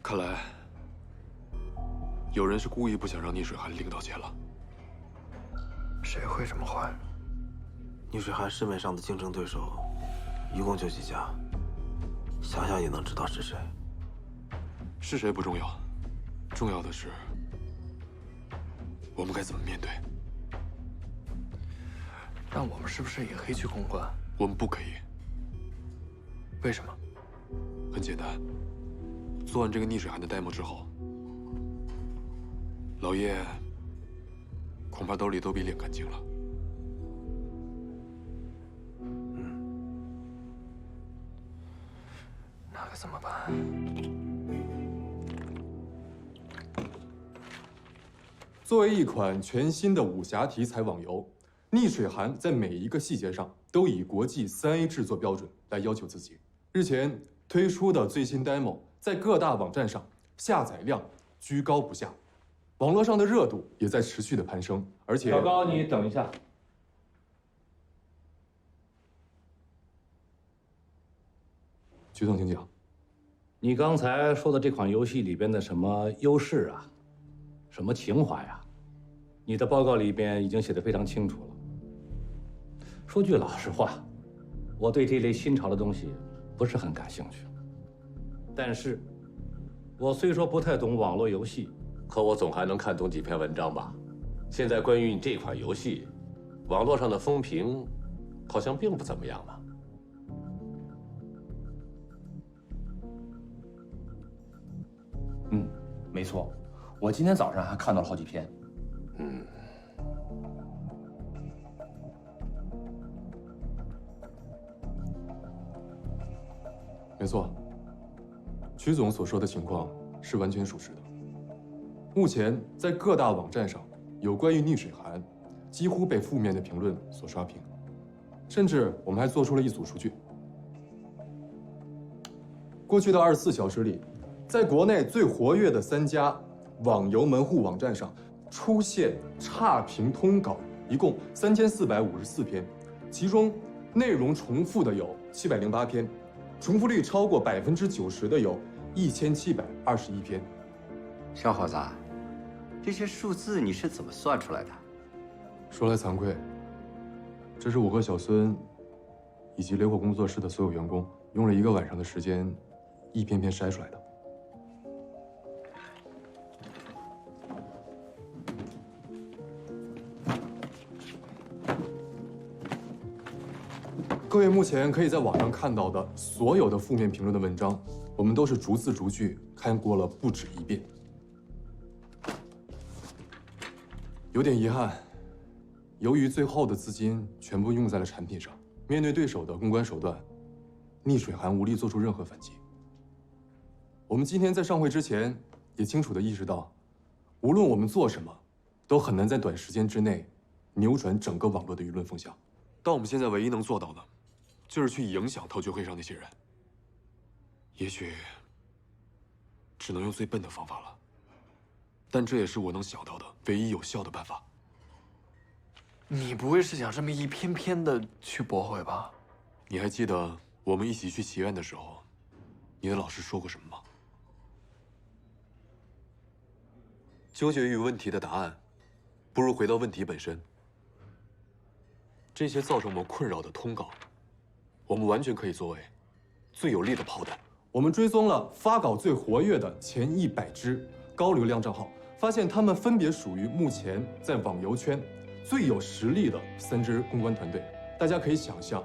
看来有人是故意不想让逆水寒领到钱了。谁会这么坏？逆水寒市面上的竞争对手，一共就几家，想想也能知道是谁。是谁不重要，重要的是我们该怎么面对。那我们是不是也可以去公关？我们不可以。为什么？很简单，做完这个逆水寒的 demo 之后，老叶恐怕兜里都比脸干净了。那可怎么办？作为一款全新的武侠题材网游，逆水寒在每一个细节上都以国际3A 制作标准来要求自己。日前推出的最新 demo 在各大网站上下载量居高不下，网络上的热度也在持续的攀升，而且小高，你等一下。徐总，请讲。你刚才说的这款游戏里边的什么优势啊，什么情怀啊，你的报告里边已经写得非常清楚了。说句老实话，我对这类新潮的东西不是很感兴趣。但是，我虽说不太懂网络游戏，可我总还能看懂几篇文章吧？现在关于你这款游戏，网络上的风评好像并不怎么样呢。没错，我今天早上还看到了好几篇。没错，曲总所说的情况是完全属实的。目前在各大网站上，有关于逆水寒几乎被负面的评论所刷屏，甚至我们还做出了一组数据。过去的24小时里，在国内最活跃的3家网游门户网站上出现差评通稿，一共3454篇，其中内容重复的有708篇，重复率超过90%的有1721篇。小伙子，这些数字你是怎么算出来的？说来惭愧，这是我和小孙以及雷火工作室的所有员工用了1个晚上的时间，一篇篇筛出来的。各位目前可以在网上看到的所有的负面评论的文章，我们都是逐字逐句看过了不止1遍。有点遗憾，由于最后的资金全部用在了产品上，面对对手的公关手段，逆水寒无力做出任何反击。我们今天在上会之前也清楚地意识到，无论我们做什么，都很难在短时间之内扭转整个网络的舆论风向。但我们现在唯一能做到的，就是去影响陶聚会上那些人。也许只能用最笨的方法了，但这也是我能想到的唯一有效的办法。你不会是想这么一篇篇的去驳回吧？你还记得我们一起去祈愿的时候，你的老师说过什么吗？纠结于问题的答案，不如回到问题本身。这些造成我们困扰的通稿，我们完全可以作为最有力的炮弹。我们追踪了发稿最活跃的前100支高流量账号，发现他们分别属于目前在网游圈最有实力的3支公关团队。大家可以想象，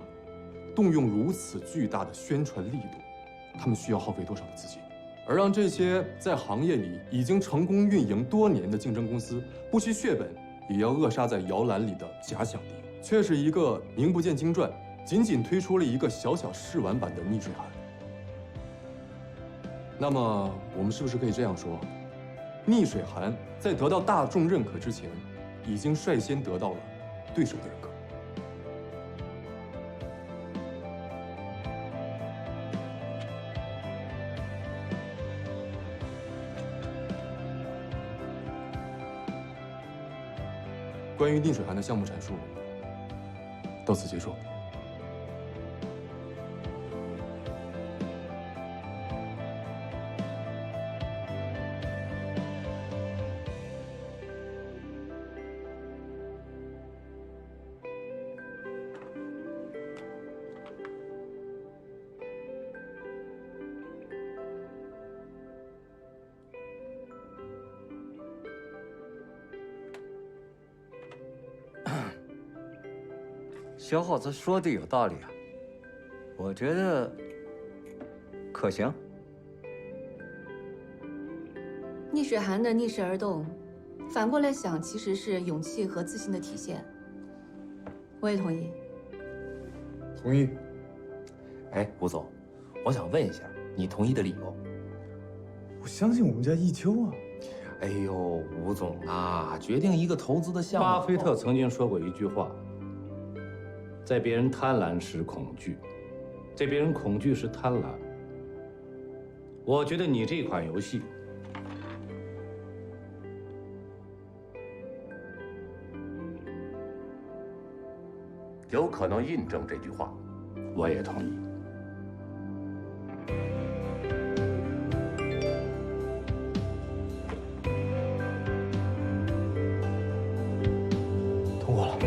动用如此巨大的宣传力度，他们需要耗费多少的资金？而让这些在行业里已经成功运营多年的竞争公司不惜血本，也要扼杀在摇篮里的假想敌，却是一个名不见经传，仅仅推出了一个小小试玩版的逆水寒。那么，我们是不是可以这样说，逆水寒在得到大众认可之前，已经率先得到了对手的认可？关于逆水寒的项目阐述到此结束。小伙子说的有道理啊，我觉得可行。逆水寒的逆势而动，反过来想，其实是勇气和自信的体现。我也同意。同意。哎，吴总，我想问一下，你同意的理由？我相信我们家一秋啊。哎呦，吴总啊，决定一个投资的项目，巴菲特曾经说过一句话：在别人贪婪时恐惧，在别人恐惧时贪婪。我觉得你这款游戏，有可能印证这句话。我也同意。通过了。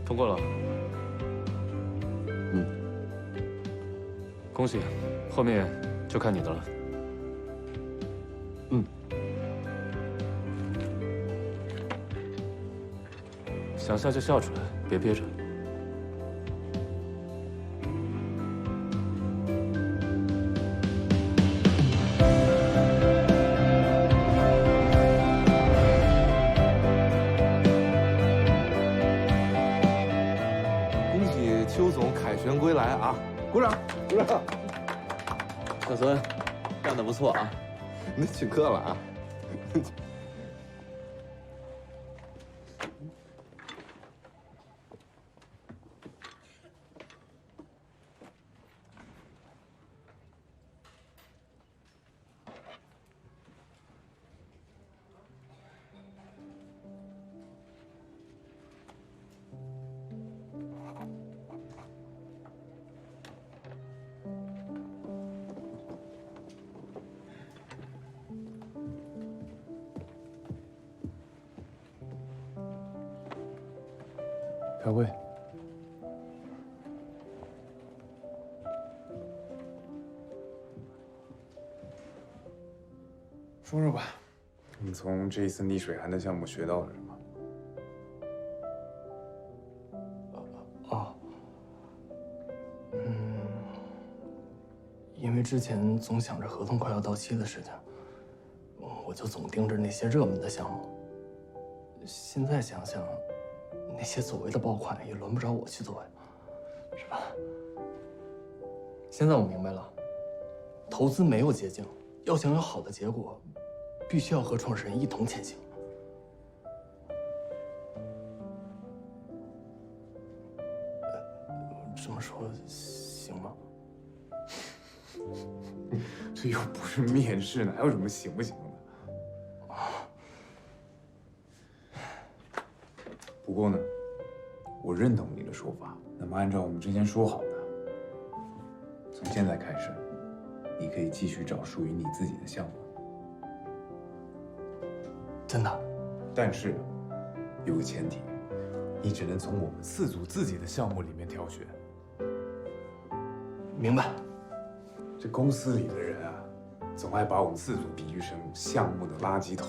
通过了。恭喜，后面就看你的了。想笑就笑出来，别憋着。恭喜邱总凯旋归来啊！鼓掌，鼓掌！小孙，干得不错啊！那请客了啊！开会。说说吧，你从这一次逆水寒的项目学到了什么？因为之前总想着合同快要到期的事情，我就总盯着那些热门的项目。现在想想，那些所谓的爆款也轮不着我去做呀，是吧？现在我明白了，投资没有捷径，要想有好的结果，必须要和创始人一同前行。这么说行吗？这又不是面试，哪有什么行不行的？不过呢，我认同你的说法。那么按照我们之前说好的，从现在开始，你可以继续找属于你自己的项目。真的？但是有个前提，你只能从我们四组自己的项目里面挑选。明白。这公司里的人啊，总爱把我们四组比喻成项目的垃圾桶。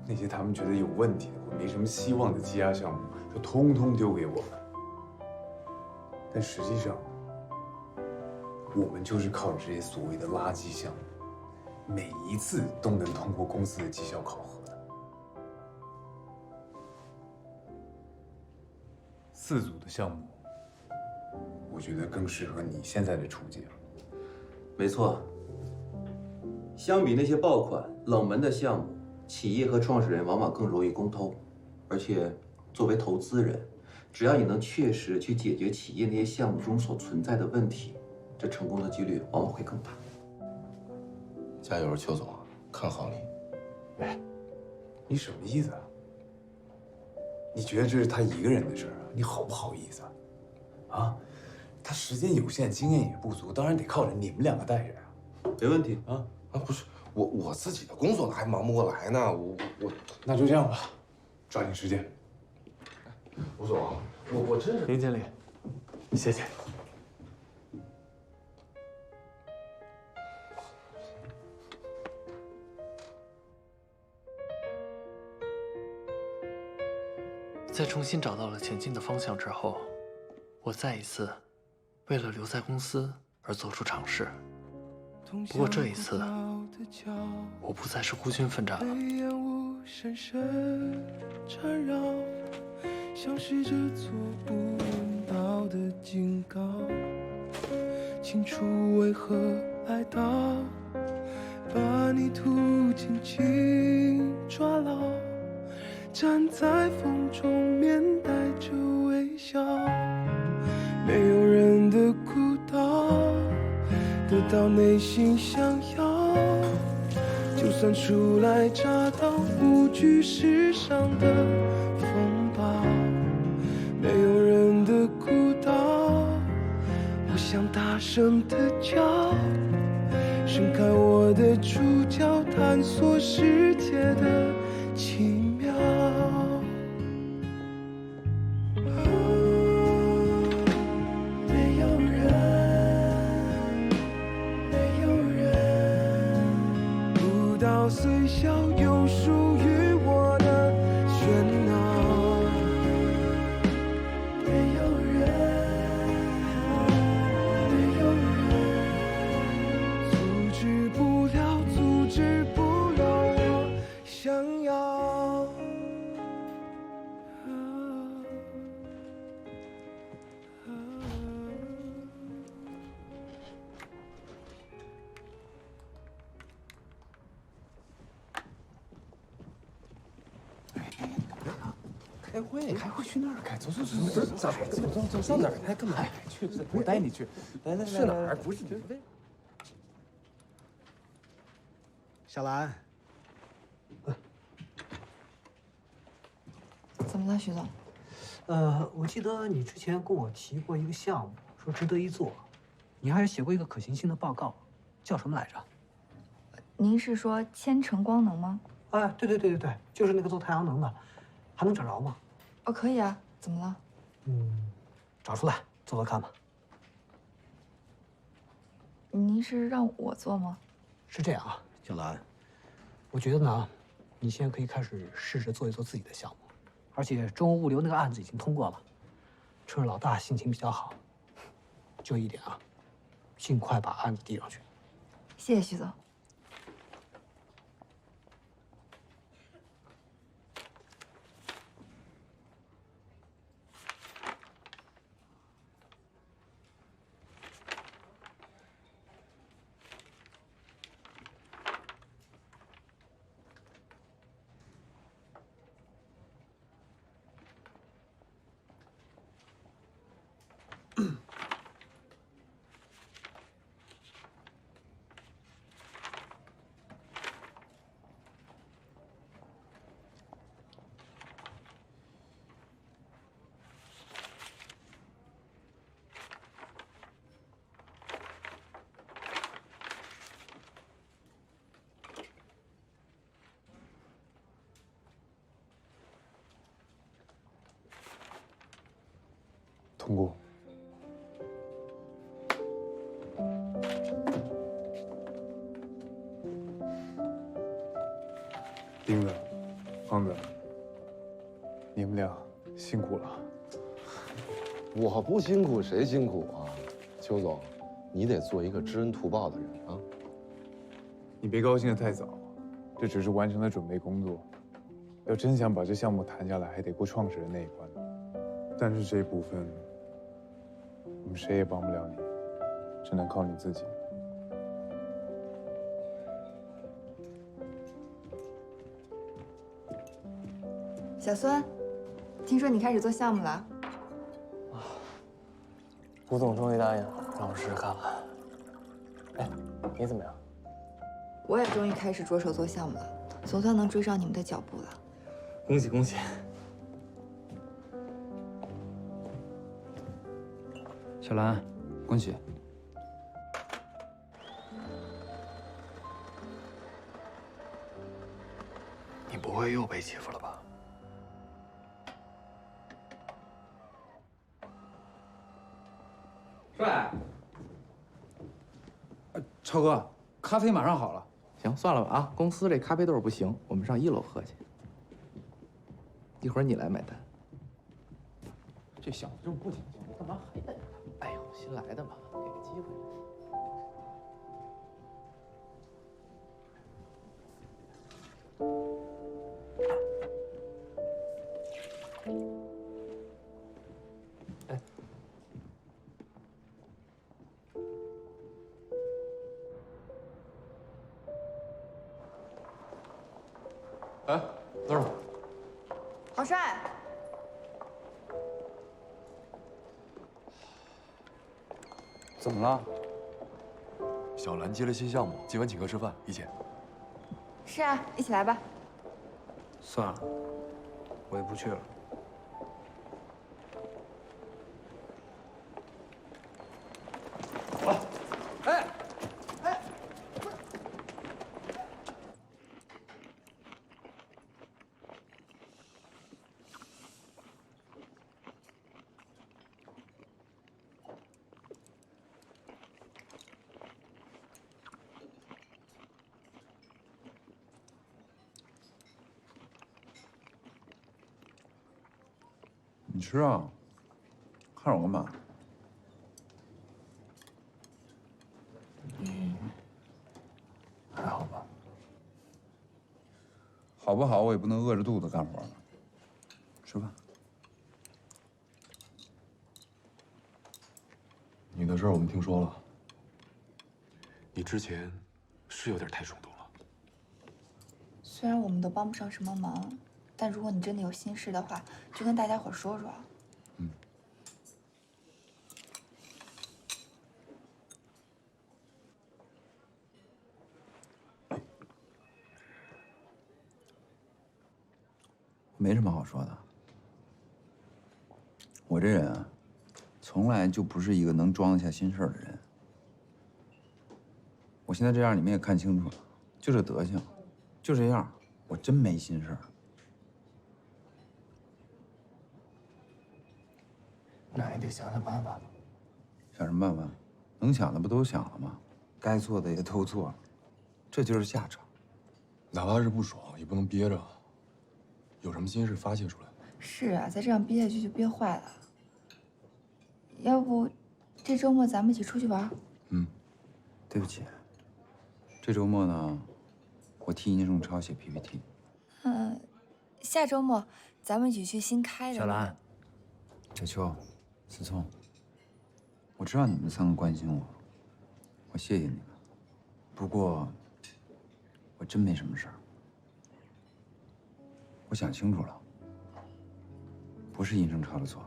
那些他们觉得有问题的或没什么希望的积压项目，就通通丢给我们。但实际上，我们就是靠着这些所谓的垃圾项目，每一次都能通过公司的绩效考核的。四组的项目，我觉得更适合你现在的处境。没错，相比那些爆款、冷门的项目，企业和创始人往往更容易公投，而且作为投资人，只要你能确实去解决企业那些项目中所存在的问题，这成功的几率往往会更大。加油，邱总，看好你。哎，你什么意思啊？你觉得这是他一个人的事儿啊？你好不好意思啊？啊，他时间有限，经验也不足，当然得靠着你们两个带着啊。没问题啊，不是我自己的工作还忙不过来呢，我那就这样吧，抓紧时间。吴总，我真是林经理，谢谢。在重新找到了前进的方向之后，我再一次为了留在公司而做出尝试。不过这一次，我不再是孤军奋战了。像是这做不到的警告，清楚为何爱到把你途紧紧抓牢，站在风中面带着微笑，没有人的孤岛得到内心想要，就算初来乍到无惧世上的风暴，没有人的孤岛，我想大声的叫，伸开我的触角，探索世界的奇妙。没有人，没有人，舞蹈虽小，有属于我的喧闹。没有人，没有人，阻止不了，阻止不了我想要。开会去那儿开，走，走上哪儿开？干嘛去？我带你去。来，是哪儿？不是你。小兰，怎么了，徐总？我记得你之前跟我提过一个项目，说值得一做，你还写过一个可行性的报告，叫什么来着？您是说千城光能吗？哎，对，就是那个做太阳能的，还能找着吗？哦，可以啊，怎么了？找出来做做看吧。您是让我做吗？是这样啊，小兰，我觉得呢，你现在可以开始试着做一做自己的项目，而且中欧物流那个案子已经通过了，趁着老大心情比较好，就一点啊，尽快把案子递上去。谢谢徐总。通过。钉子，胖子，你们俩辛苦了。我不辛苦谁辛苦啊？邱总，你得做一个知恩图报的人啊。你别高兴得太早，这只是完成了准备工作。要真想把这项目谈下来，还得过创始人那一关。但是这一部分，我们谁也帮不了你，只能靠你自己。小孙，听说你开始做项目了？吴总终于答应让我试试看了。哎，你怎么样？我也终于开始着手做项目了，总算能追上你们的脚步了。恭喜恭喜！小兰，恭喜！你不会又被欺负了吧？帅，超哥，咖啡马上好了。行，算了吧啊，公司这咖啡豆不行，我们上1楼喝去。一会儿你来买单。这小子这么不讲究，你干嘛还等着他？哎呦，新来的嘛，给个机会。哎，那儿呢？王帅，怎么了？小兰接了新项目，今晚请客吃饭，一起。是啊，一起来吧。算了，我也不去了。你吃啊，看我干嘛？还好吧？好不好？我也不能饿着肚子干活吧。吃吧。你的事儿我们听说了，你之前是有点太冲动了。虽然我们都帮不上什么忙，但如果你真的有心事的话，就跟大家伙说说啊。没什么好说的。我这人啊，从来就不是一个能装得下心事儿的人。我现在这样，你们也看清楚了，就这德行，就这样，我真没心事儿。那也得想想办法了。想什么办法？能想的不都想了吗？该做的也都做了，这就是下场。哪怕是不爽，也不能憋着。有什么心事发泄出来。是啊，再这样憋下去就憋坏了。要不，这周末咱们一起出去玩？对不起，这周末呢，我替殷仲超写 PPT。下周末咱们一起去新开的。小兰，小秋，思聪，我知道你们三个关心我，我谢谢你们。不过，我真没什么事儿。我想清楚了，不是殷正超的错，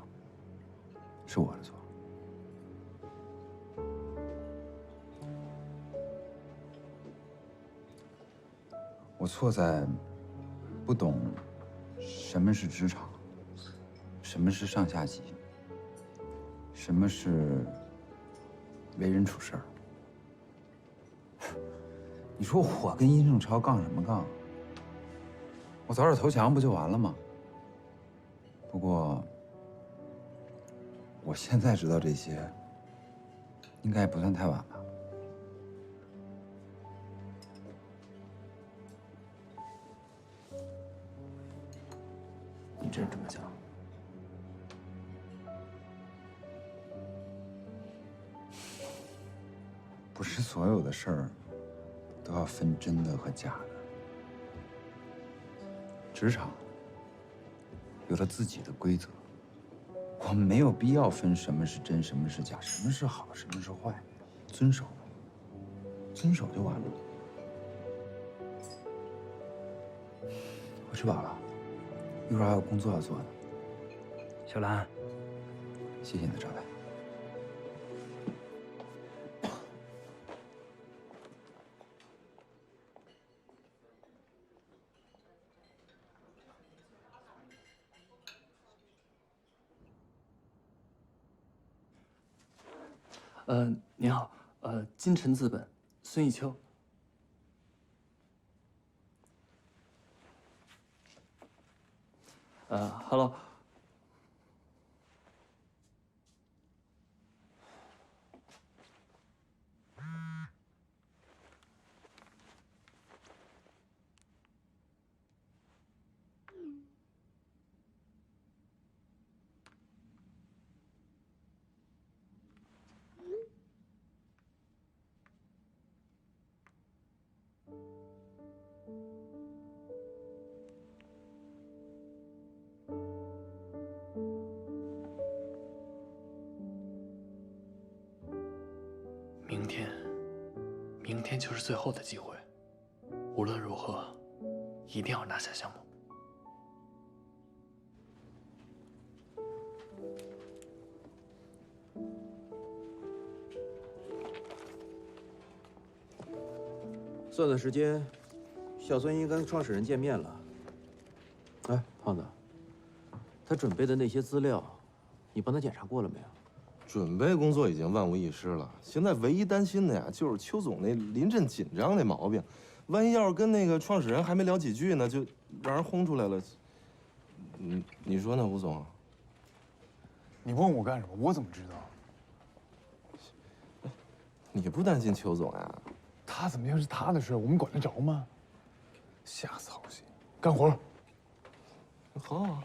是我的错。我错在不懂什么是职场，什么是上下级，什么是为人处事儿。你说我跟殷正超杠什么杠？我早点投降不就完了吗？不过，我现在知道这些，应该也不算太晚吧。你真这么想？不是所有的事儿都要分真的和假的。职场有了自己的规则，我们没有必要分什么是真，什么是假，什么是好，什么是坏，遵守就完了。我吃饱了，一会儿还有工作要做呢。小兰，谢谢你的招待。您好，金晨资本，孙艺秋。Hello。天就是最后的机会，无论如何，一定要拿下项目。算算时间，小孙应该跟创始人见面了。哎，胖子，他准备的那些资料，你帮他检查过了没有？准备工作已经万无一失了，现在唯一担心的呀，就是邱总那临阵紧张那毛病，万一要是跟那个创始人还没聊几句呢，就让人轰出来了。你说呢，吴总？你问我干什么？我怎么知道？你不担心邱总呀？他怎么样是他的事，我们管得着吗？瞎操心，干活。好啊。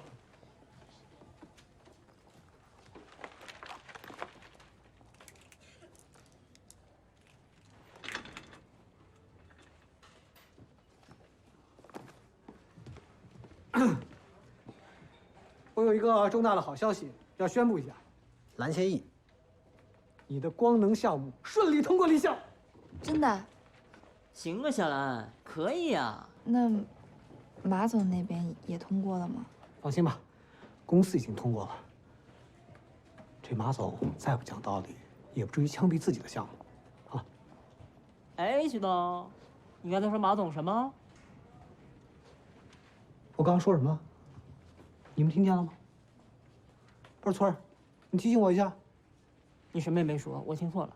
我有一个重大的好消息要宣布一下，蓝千亿，你的光能项目顺利通过立项。真的？行啊，小兰，可以呀。那马总那边也通过了吗？放心吧，公司已经通过了。这马总再不讲道理，也不至于枪毙自己的项目，啊！哎，徐东，你刚才说马总什么？我刚刚说什么？你们听见了吗？不是村儿，你提醒我一下。你什么也没说，我听错了。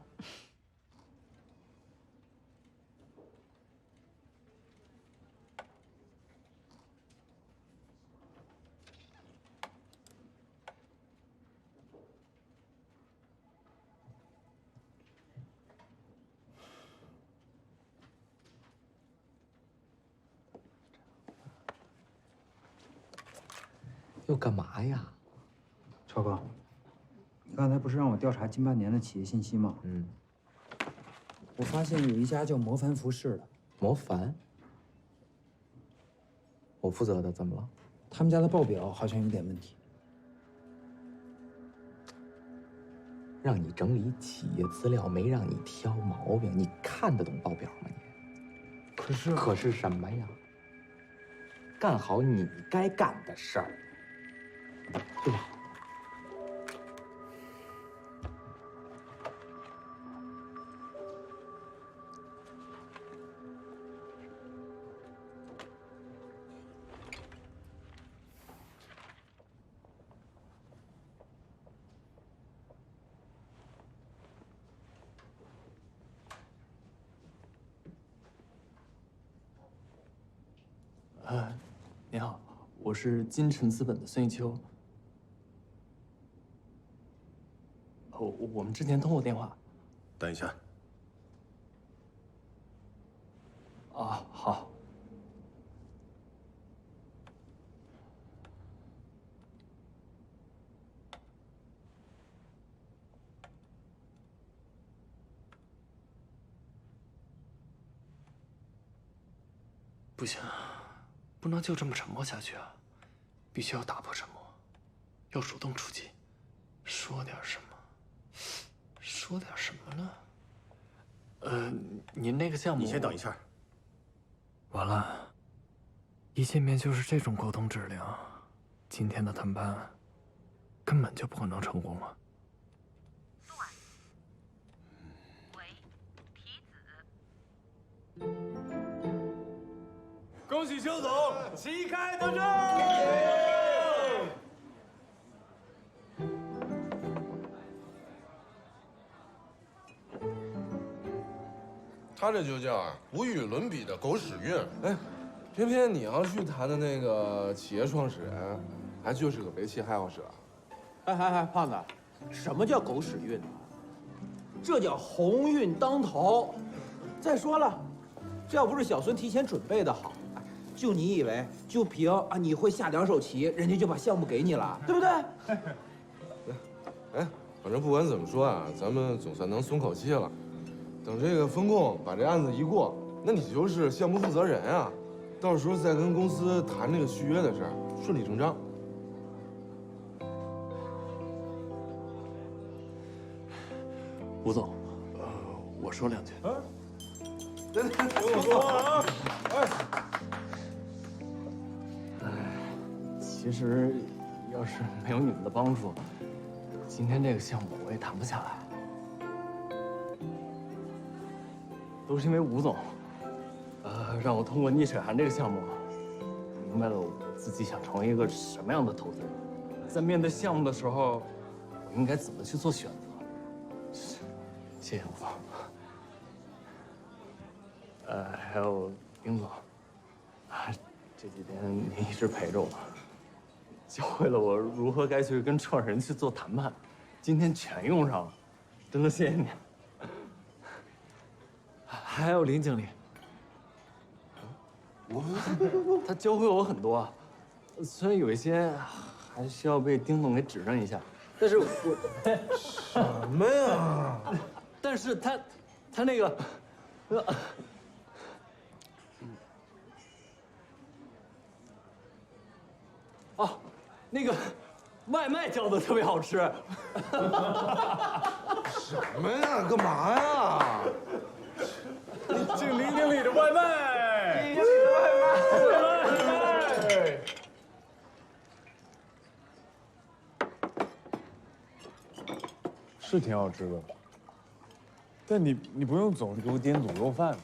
又干嘛呀？超哥，你刚才不是让我调查近半年的企业信息吗？我发现有一家叫魔凡服饰的。魔凡？我负责的，怎么了？他们家的报表好像有点问题。让你整理企业资料，没让你挑毛病，你看得懂报表吗？你？可是什么呀？干好你该干的事儿，对吧？你好，我是金晨资本的孙一秋。我们之前通过电话。等一下。啊，好。不行，不能就这么沉默下去啊！必须要打破沉默，要主动出击，说点什么？说点什么呢？您那个项目……你先等一下。完了，一见面就是这种沟通质量，今天的谈判根本就不可能成功了。恭喜邱总旗开得胜！他这就叫无与伦比的狗屎运。哎，偏偏你要去谈的那个企业创始人，还就是个煤气爱好者。哎，胖子，什么叫狗屎运啊？这叫鸿运当头。再说了，这要不是小孙提前准备的好，就你以为就凭你会下2手棋，人家就把项目给你了，对不对？哎，反正不管怎么说啊，咱们总算能松口气了。等这个风控把这案子一过，那你就是项目负责人啊，到时候再跟公司谈这个续约的事儿，顺理成章。吴总，我说2句。听我说话啊！其实要是没有你们的帮助，今天这个项目我也谈不下来。都是因为吴总，让我通过逆水寒这个项目，明白了我自己想成为一个什么样的投资人，在面对项目的时候，我应该怎么去做选择。谢谢吴总。还有丁总，这几天您一直陪着我，教会了我如何该去跟创始人去做谈判，今天全用上了，真的谢谢你。还有林经理，他教会我很多，虽然有一些还需要被丁总给指正一下，但是我什么呀？但是他那个，哦，那个外卖叫的特别好吃。什么呀？干嘛呀？敬林经理的外卖。林经理的外卖。是挺好吃的，但你不用总是给我点卤肉饭，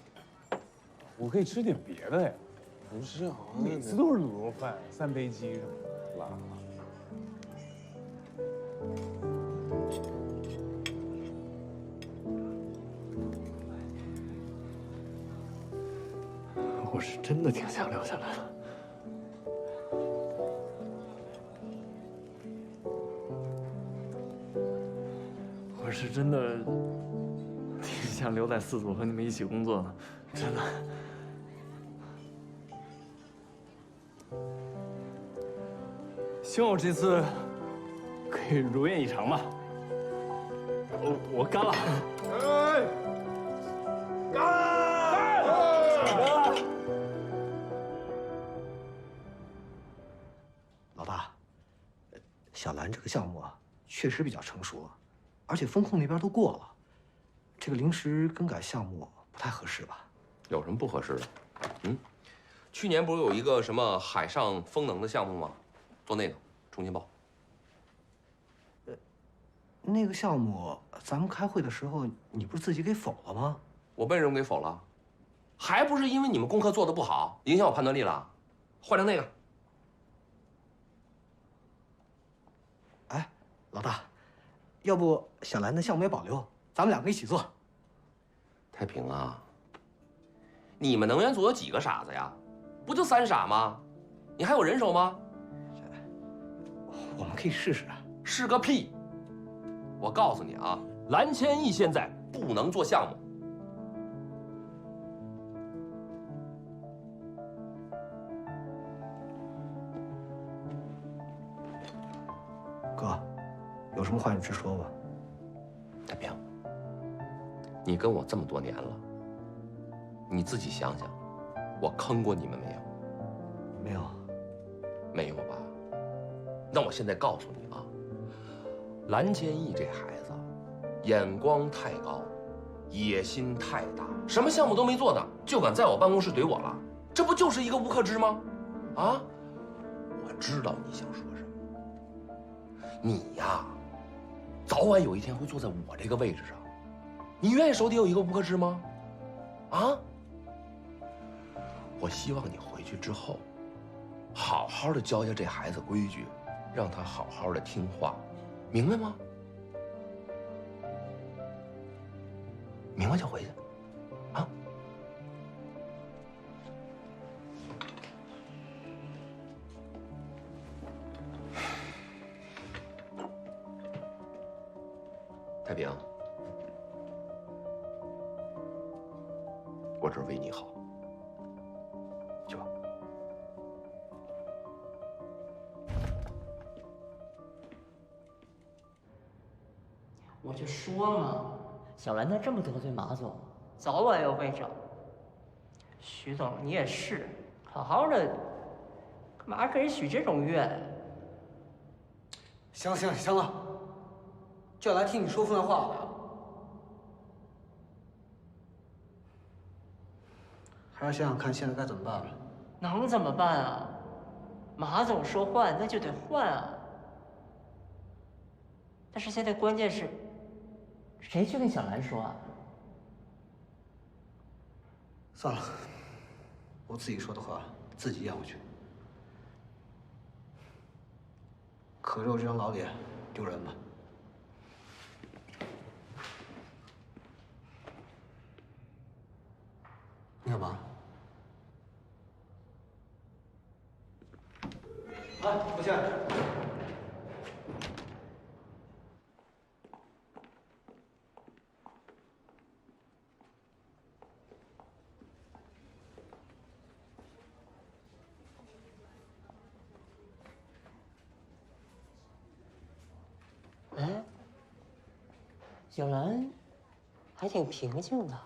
我可以吃点别的呀。不是啊，每次都是卤肉饭、三杯鸡什么的，辣。我是真的挺想留下来的。我是真的挺想留在四组和你们一起工作的，真的。希望我这次可以如愿以偿吧。我干了。老大，小兰这个项目啊，确实比较成熟，而且风控那边都过了，这个临时更改项目不太合适吧？有什么不合适的？去年不是有一个什么海上风能的项目吗？做那个，重新报。那个项目咱们开会的时候，你不是自己给否了吗？我为什么给否了？还不是因为你们功课做得不好，影响我判断力了。换成那个。哎，老大，要不小兰的项目也保留，咱们两个一起做。太平啊，你们能源组有几个傻子呀？不就3傻吗？你还有人手吗？我们可以试试。试个屁！我告诉你啊，蓝千亿现在不能做项目。哥，有什么话你直说吧。太平，你跟我这么多年了，你自己想想，我坑过你们没有？没有。没有吧？那我现在告诉你啊，蓝千亿这孩子，眼光太高，野心太大，什么项目都没做的，就敢在我办公室怼我了，这不就是一个吴克之吗？啊，我知道你想说什么，你呀，早晚有一天会坐在我这个位置上，你愿意手底有一个吴克之吗？啊？我希望你回去之后，好好的教教这孩子规矩，让他好好的听话，明白吗？明白就回去，啊。太平，我这是为你好。去吧。我就说嘛，小兰她这么得罪马总，早晚要被整。徐总，你也是，好好的，干嘛给人许这种愿？行了行了，就来听你说风凉话了。还是想想看现在该怎么办吧。能怎么办啊？马总说换，那就得换啊。但是现在关键是，谁去跟小兰说啊？算了，我自己说的话自己咽回去。可是我这张老脸丢人吧？你干嘛？来，不见。哎，小兰还挺平静的。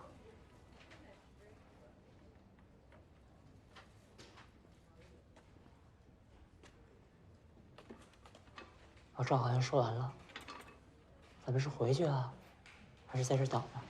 老赵好像说完了，咱们是回去啊，还是在这等呢？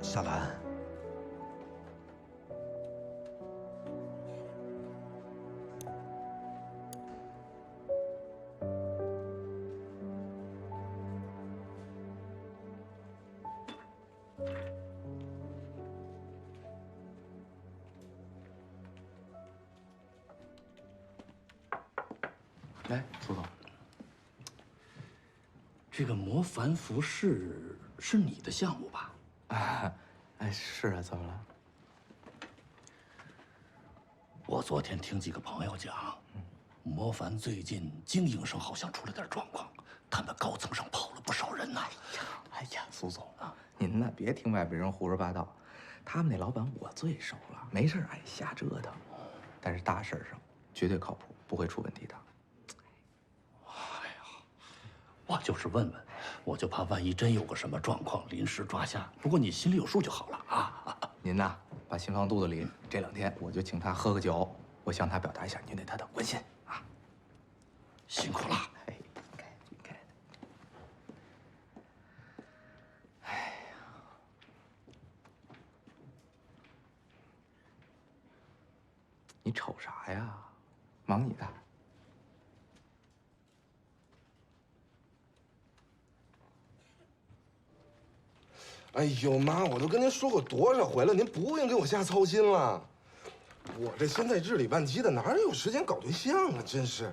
小兰，哎，苏总，这个魔凡服饰是你的项目吧？啊，哎，是啊，怎么了？我昨天听几个朋友讲，魔凡最近经营上好像出了点状况，他们高层上跑了不少人呐。哎呀，苏总啊，您呢别听外边人胡说八道，他们那老板我最熟了，没事爱瞎折腾，但是大事上绝对靠谱，不会出问题的。我就是问问，我就怕万一真有个什么状况，临时抓瞎。不过你心里有数就好了啊。您呐，把心放肚子里，这2天我就请他喝个酒，我向他表达一下您对他的关心啊。辛苦了。哎，应该的。哎呀，你瞅啥呀？忙你的。哎呦妈！我都跟您说过多少回了，您不用给我瞎操心了。我这现在日理万机的，哪有时间搞对象啊？真是。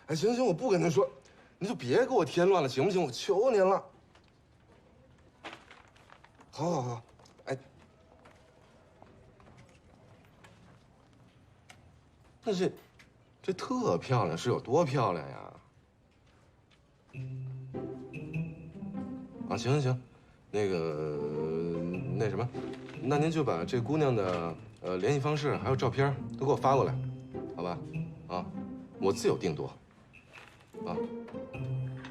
哎，行行，我不跟您说，您就别给我添乱了，行不行？我求您了。好，好，好。哎，那这特漂亮，是有多漂亮呀？啊，行行行。那什么，那您就把这姑娘的联系方式还有照片都给我发过来，好吧？啊，我自有定夺。啊，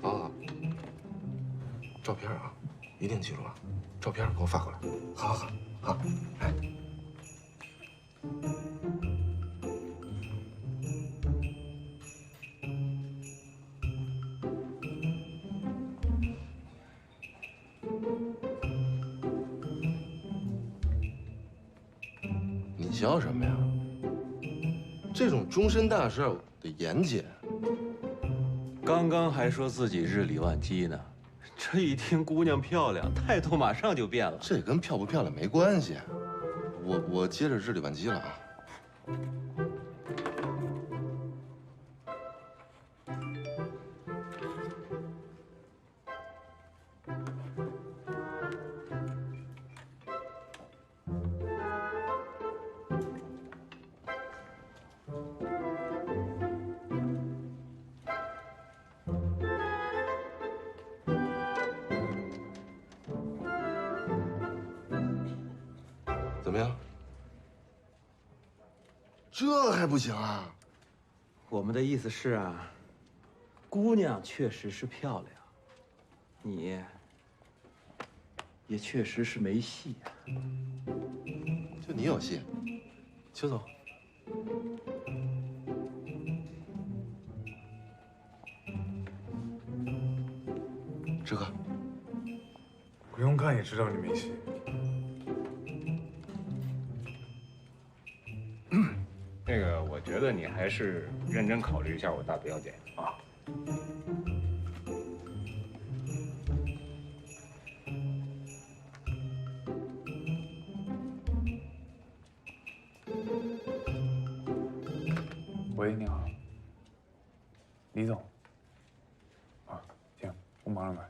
好好。照片啊，一定记住啊，照片给我发过来。好好好，好，哎。你笑什么呀？这种终身大事得严谨。刚刚还说自己日理万机呢，这一听姑娘漂亮，态度马上就变了。这跟漂不漂亮没关系。我接着日理万机了啊。怎么样？这还不行啊？我们的意思是啊，姑娘确实是漂亮，你也确实是没戏啊。就你有戏，邱总。志哥，不用看也知道你没戏。那个，我觉得你还是认真考虑一下我大表姐啊。喂，你好，李总。啊，行，我马上来。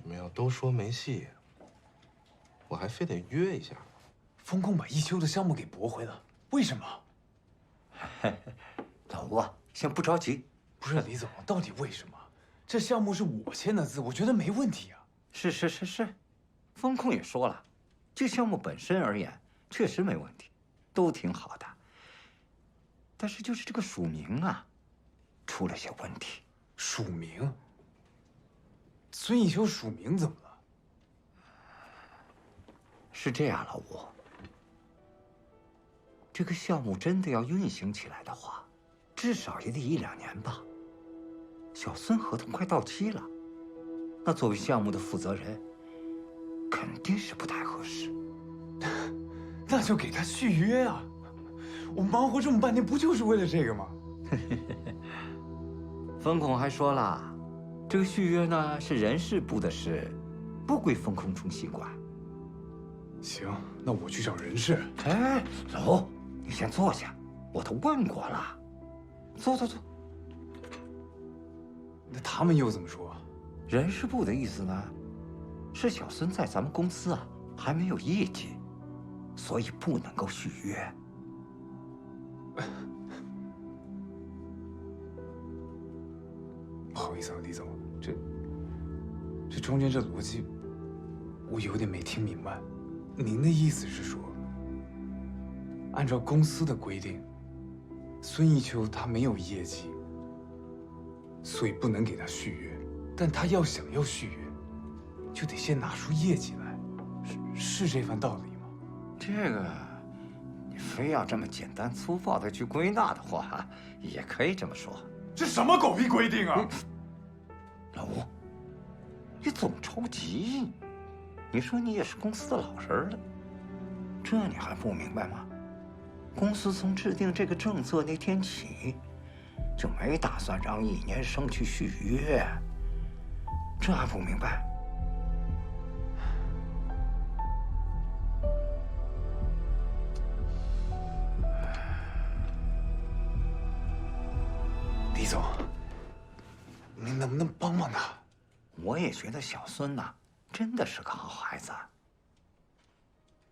你们要都说没戏，我还非得约一下。风控把一休的项目给驳回了，为什么？老吴啊，先不着急。不是李总，到底为什么？这项目是我签的字，我觉得没问题啊。是，风控也说了，这项目本身而言确实没问题，都挺好的。但是就是这个署名啊，出了些问题。署名？孙一休署名怎么了？是这样，老吴，这个项目真的要运行起来的话，至少也得1、2年吧。小孙合同快到期了，那作为项目的负责人，肯定是不太合适。那就给他续约啊！我忙活这么半天，不就是为了这个吗？风控还说了，这个续约呢是人事部的事，不归风控中心管。行，那我去找人事。哎，老吴，你先坐下，我都问过了。坐。那他们又怎么说？人事部的意思呢，是小孙在咱们公司啊还没有业绩，所以不能够续约。不好意思啊，李总，这中间这逻辑，我有点没听明白。您的意思是说，按照公司的规定，孙一秋他没有业绩，所以不能给他续约，但他想要续约，就得先拿出业绩来，是这番道理吗？这个，你非要这么简单粗暴的去归纳的话，也可以这么说。这什么狗屁规定啊！老吴，你总着急。你说你也是公司的老人了，这你还不明白吗？公司从制定这个政策那天起，就没打算让1年生去续约，这还不明白？李总，您能不能帮帮他？我也觉得小孙呐，真的是个好孩子。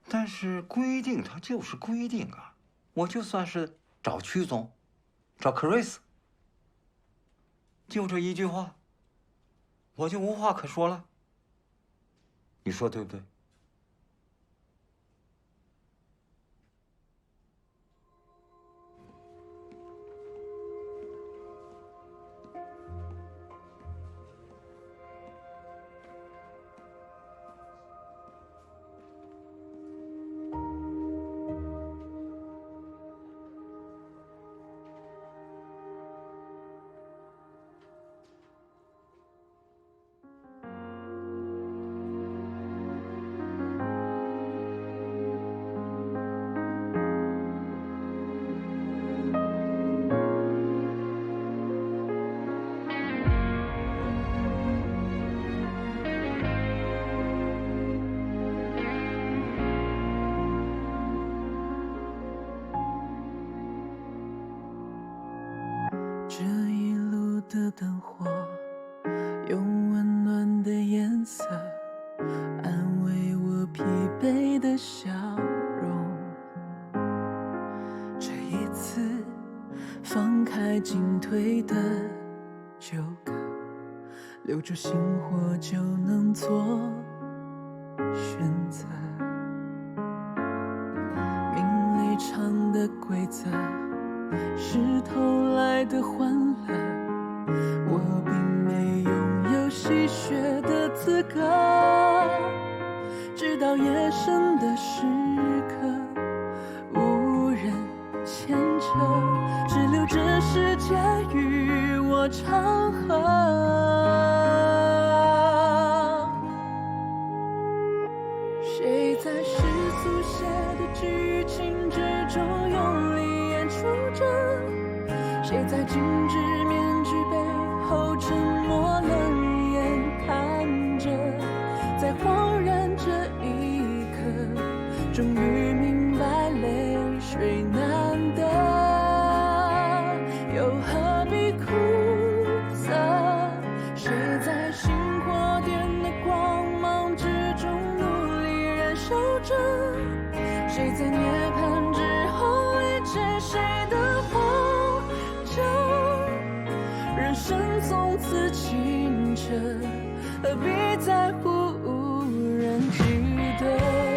但是规定它就是规定啊，我就算是找曲总，找克瑞斯，就这一句话，我就无话可说了。你说对不对？的灯火，用温暖的颜色安慰我疲惫的笑容。这一次放开进退的纠葛，留住星火就能做选择。名利场的规则是偷来的欢乐，我并没拥有戏谑的资格。直到夜深的时刻，无人牵扯，只留这世界与我长河。谁在世俗写的剧情之中用力演出着？谁在精致面具背后沉默冷眼看着？在恍然这一刻，终于明白泪水难得，又何必苦涩？谁在星火点的光芒之中努力燃烧着？谁在涅槃之后理解谁的活着？人生从此清澈，何必在乎无人记得？